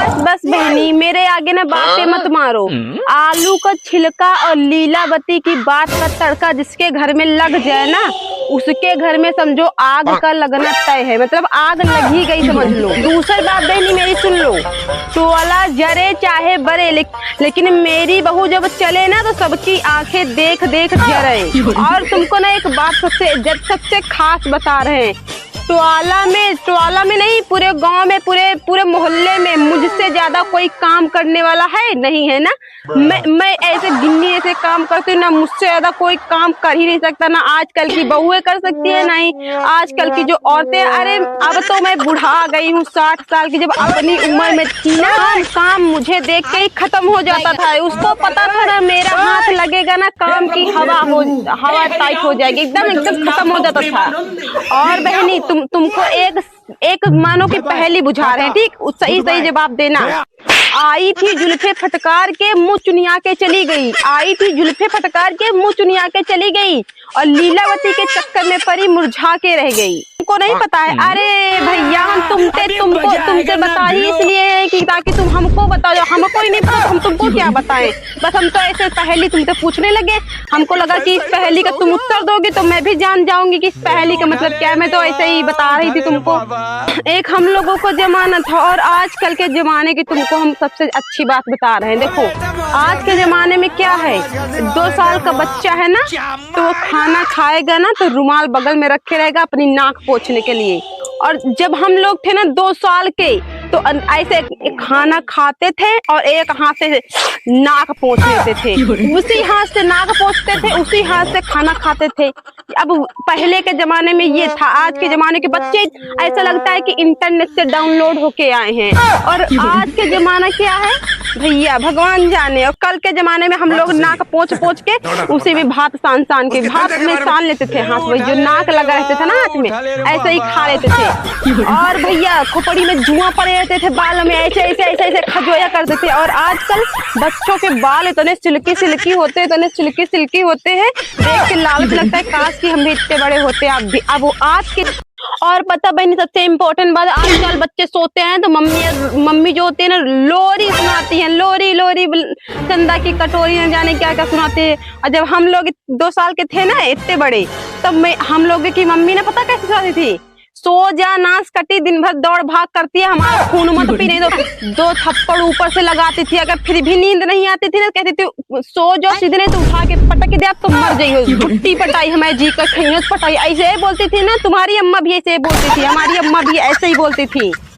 बस बस बहनी, मेरे आगे ना बातें मत मारो। आलू का छिलका और लीलावती की बात का तड़का जिसके घर में लग जाए ना, उसके घर में समझो आग का लगना तय है। मतलब आग लग ही गई समझ लो। दूसरी बात बहनी मेरी सुन लो, टोला जरे चाहे बरे, लेकिन मेरी बहू जब चले ना तो सबकी आंखें देख देख जरे। और तुमको ना एक बात सबसे खास बता रहे हैं, टोला में नहीं, पूरे गांव में, पूरे मोहल्ले में मुझसे ज्यादा कोई काम करने वाला है नहीं, है ना। मैं ऐसे गिन्नी ऐसे काम करती हूँ ना, मुझसे ज्यादा कोई काम कर ही नहीं सकता। ना आजकल की बहुएं कर सकती है, नहीं आजकल की जो औरतें। अरे अब तो मैं बुढ़ा गई हूँ, 60 साल की। जब अपनी उम्र में थी ना, काम मुझे देख के ही खत्म हो जाता था। उसको पता था ना मेरा हाथ लगेगा ना, काम की हवा टाइट हो जाएगी, एकदम खत्म हो जाता था। और बहनी तुमको एक मानो की पहेली बुझा रहे हैं, ठीक, सही जवाब देना। आई थी जुल्फे फटकार के मुंह चुनिया के चली गई, आई थी जुल्फे फटकार के मुंह चुनिया के चली गई, और लीलावती के चक्कर में परी मुरझा के रह गई। तुमको नहीं पता है? अरे भैया हम तुमसे बता ही इसलिए है कि ताकि तुम हमको बताओ, हमको ही नहीं पता, हम तुमको क्या बताएं। बस हम तो ऐसे पहेली तुमसे पूछने लगे, हमको लगा कि इस पहेली का तुम उत्तर दोगे तो मैं भी जान जाऊंगी कि इस पहेली का मतलब क्या है। मैं तो ऐसे ही बता रही थी तुमको। एक हम लोगों को जमाना था और आजकल के जमाने की तुमको हम सबसे अच्छी बात बता रहे हैं। देखो आज के जमाने में क्या है, 2 साल का बच्चा है ना, तो वो खाना खाएगा ना तो रुमाल बगल में रखे रहेगा अपनी नाक पोंछने के लिए। और जब हम लोग थे ना 2 साल के, तो ऐसे खाना खाते थे और एक हाथ से नाक पोंछ लेते थे, उसी हाथ से नाक पोंछते थे, उसी हाथ से खाना खाते थे। अब पहले के जमाने में ये था, आज के जमाने के बच्चे ऐसा लगता है कि इंटरनेट से डाउनलोड होके आए हैं। और आज के जमाना क्या है भैया भगवान जाने। और कल के जमाने में हम लोग नाक पोंछ के उसी में भात सान के भात में सान लेते थे हाथ, वही जो नाक लगा रहते थे ना हाथ में, ऐसे ही खा लेते थे। और भैया खोपड़ी में धुआं पड़े रहते थे, बाल में ऐसे खजोया करते थे। और आजकल बच्चों के बाल इतने सिल्की होते हैं, देख के लालच लगता है काश कि हम भी इतने बड़े होते। अब आज के। और पता बहनी सबसे इम्पोर्टेंट बात, आजकल बच्चे सोते हैं तो मम्मी जो होती है ना लोरी सुनाती है, लोरी चंदा की कटोरी न जाने क्या सुनाते हैं। और जब हम लोग 2 साल के थे ना इतने बड़े, तब हम लोग की मम्मी ने पता कैसे सुनाती थी, सो जा नाश कटी, दिन भर दौड़ भाग करती है, हमारा खून मत पीने दो। 2 थप्पड़ ऊपर से लगाती थी, अगर फिर भी नींद नहीं आती थी ना कहती थी सो जाओ सीधे, नहीं तो उठा के पटक के दे तो मर जाइयो, गुट्टी पटाई हमें जी कर खैनत पटाई, ऐसे ही बोलती थी ना। तुम्हारी अम्मा भी ऐसे ही बोलती थी, हमारी अम्मा भी ऐसे ही बोलती थी।